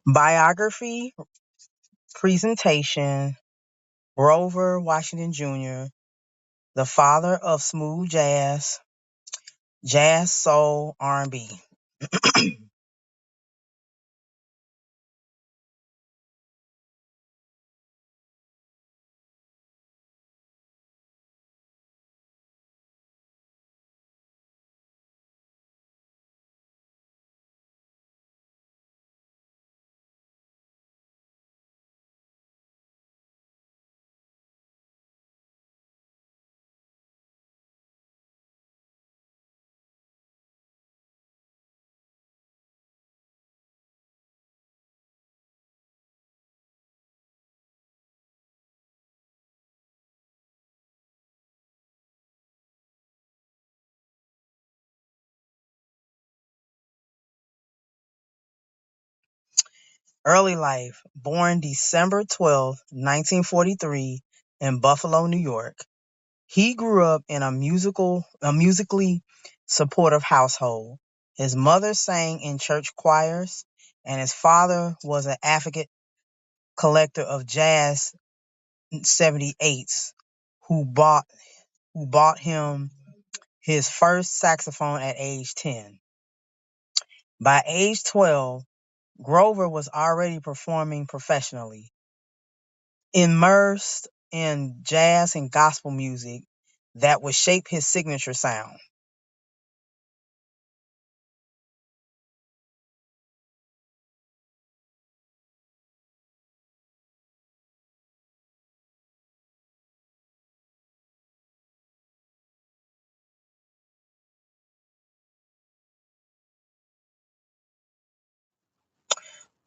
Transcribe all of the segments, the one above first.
Biography, presentation, Grover Washington Jr., the father of smooth jazz, jazz, soul, R&B. Early life, born December 12th, 1943 in Buffalo, New York. He grew up in a musically supportive household. His mother sang in church choirs, and his father was an advocate collector of jazz 78s who bought him his first saxophone at age 10. By age 12, Grover was already performing professionally, immersed in jazz and gospel music that would shape his signature sound.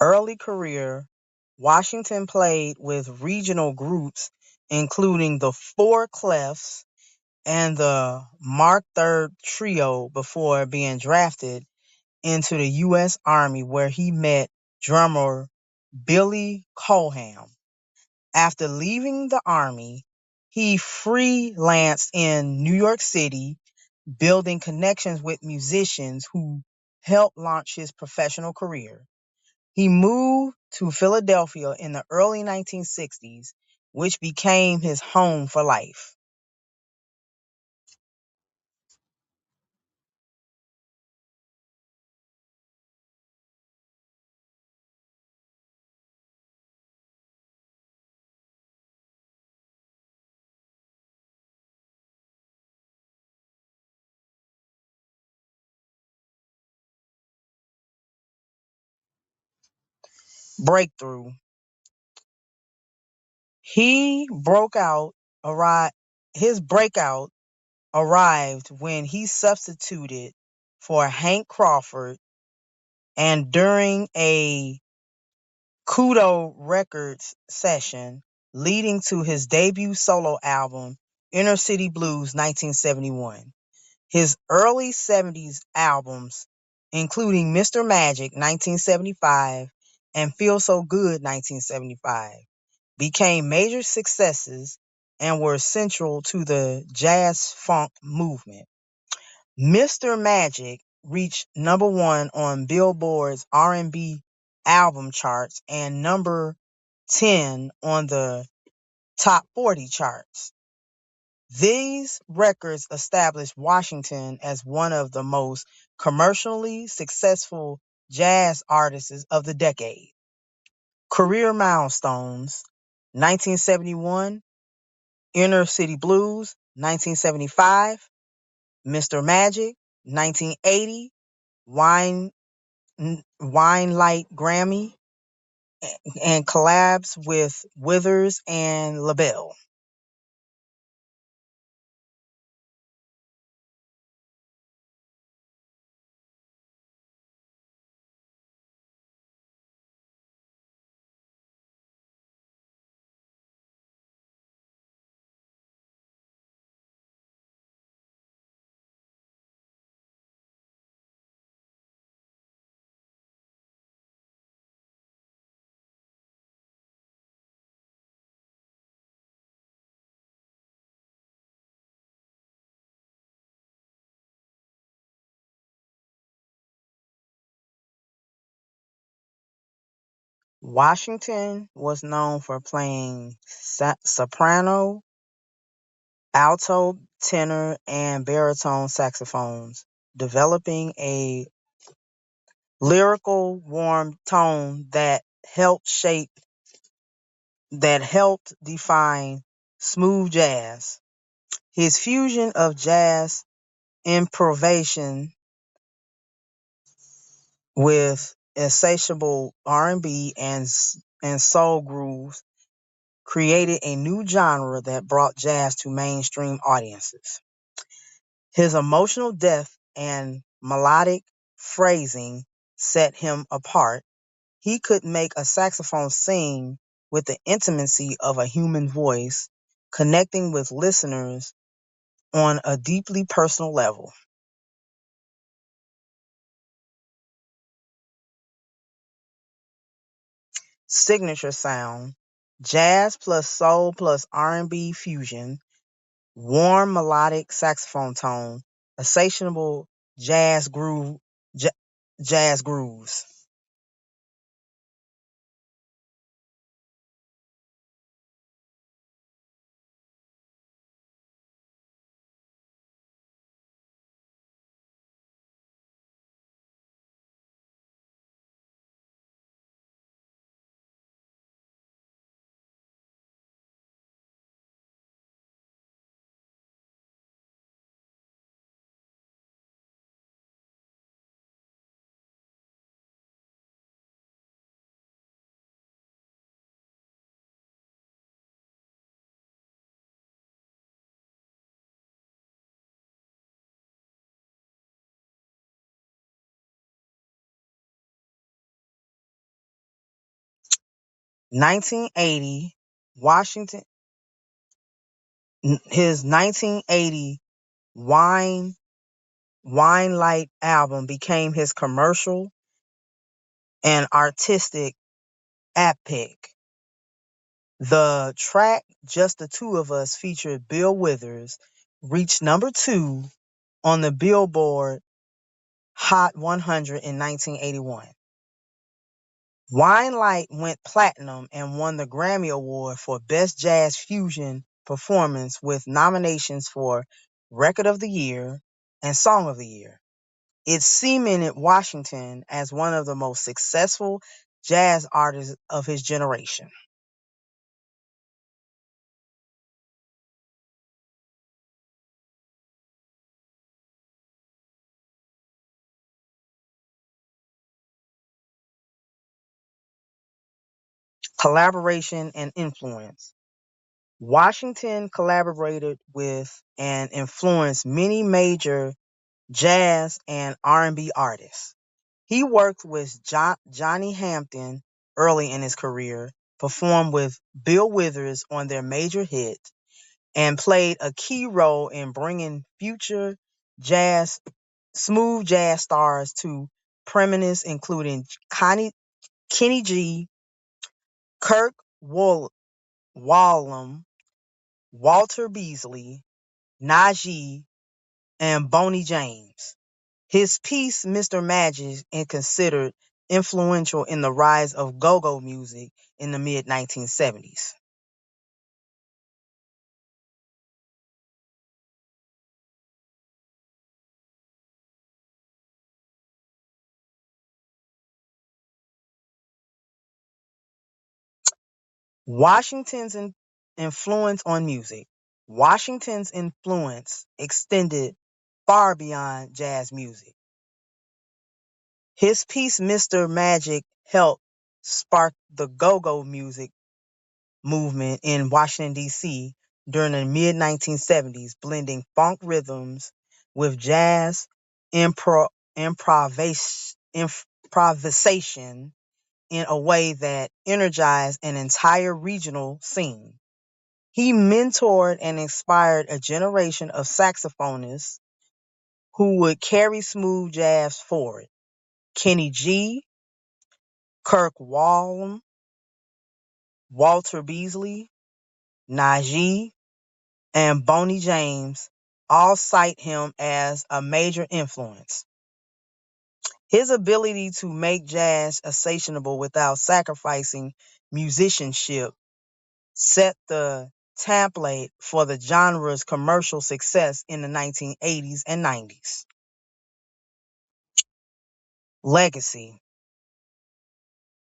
Early career, Washington played with regional groups including the Four Clefs and the Mark III Trio before being drafted into the U.S. Army, where he met drummer Billy Coham. After leaving the Army, he freelanced in New York City, building connections with musicians who helped launch his professional career. He moved to Philadelphia in the early 1960s, which became his home for life. Breakthrough. He broke out, arri- his breakout arrived when he substituted for Hank Crawford and during a Kudo Records session, leading to his debut solo album, Inner City Blues 1971. His early 70s albums, including Mr. Magic 1975 and Feel So Good 1975, became major successes and were central to the jazz funk movement. Mr. Magic reached number 1 on Billboard's R&B album charts and number 10 on the top 40 charts. These records established Washington as one of the most commercially successful jazz artists of the decade. Career milestones: 1971, Inner City Blues; 1975, Mr. Magic; 1980, Wine Wine Light Grammy, and collabs with Withers and LaBelle. Washington was known for playing soprano, alto, tenor, and baritone saxophones, developing a lyrical, warm tone that helped define smooth jazz. His fusion of jazz improvisation with insatiable R&B and soul grooves created a new genre that brought jazz to mainstream audiences. His emotional depth and melodic phrasing set him apart. He could make a saxophone sing with the intimacy of a human voice, connecting with listeners on a deeply personal level. Signature sound, jazz plus soul plus R&B fusion, warm melodic saxophone tone, insatiable jazz groove, ja- jazz grooves. 1980, Washington, his 1980 Wine Light album became his commercial and artistic epic. The track Just the Two of Us featured Bill Withers, reached number 2 on the Billboard Hot 100 in 1981. Wine Light went platinum and won the Grammy Award for Best Jazz Fusion Performance with nominations for Record of the Year and Song of the Year. It cemented Washington as one of the most successful jazz artists of his generation. Collaboration and influence. Washington collaborated with and influenced many major jazz and R&B artists. He worked with Johnny Hampton early in his career, performed with Bill Withers on their major hit, and played a key role in bringing future jazz, smooth jazz stars to prominence, including Kenny G, Kirk Whalum, Walter Beasley, Najee, and Boney James. His piece, Mr. Magic, is considered influential in the rise of go-go music in the mid 1970s. Washington's influence on music. Washington's influence extended far beyond jazz music. His piece, Mr. Magic, helped spark the go-go music movement in Washington, D.C. during the mid 1970s, blending funk rhythms with jazz improvisation in a way that energized an entire regional scene. He mentored and inspired a generation of saxophonists who would carry smooth jazz forward. Kenny G, Kirk Whalum, Walter Beasley, Najee, and Boney James all cite him as a major influence. His ability to make jazz accessible without sacrificing musicianship set the template for the genre's commercial success in the 1980s and 90s. Legacy.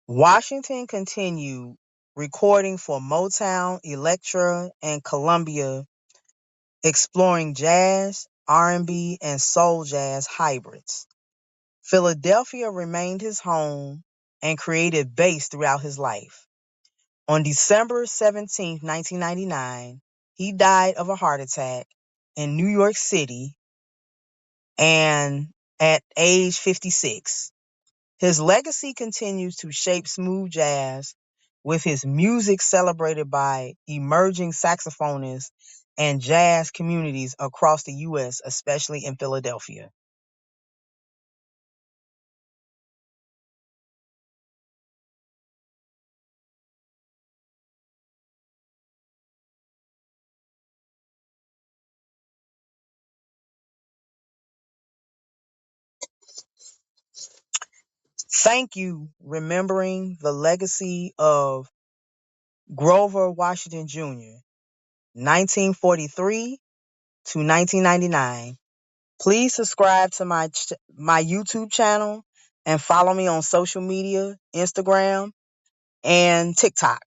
Washington continued recording for Motown, Elektra, and Columbia, exploring jazz, R&B, and soul jazz hybrids. Philadelphia remained his home and created bass throughout his life. On December 17, 1999, he died of a heart attack in New York City and at age 56. His legacy continues to shape smooth jazz, with his music celebrated by emerging saxophonists and jazz communities across the U.S., especially in Philadelphia. Thank you, remembering the legacy of Grover Washington Jr., 1943 to 1999. Please subscribe to my YouTube channel and follow me on social media, Instagram and TikTok.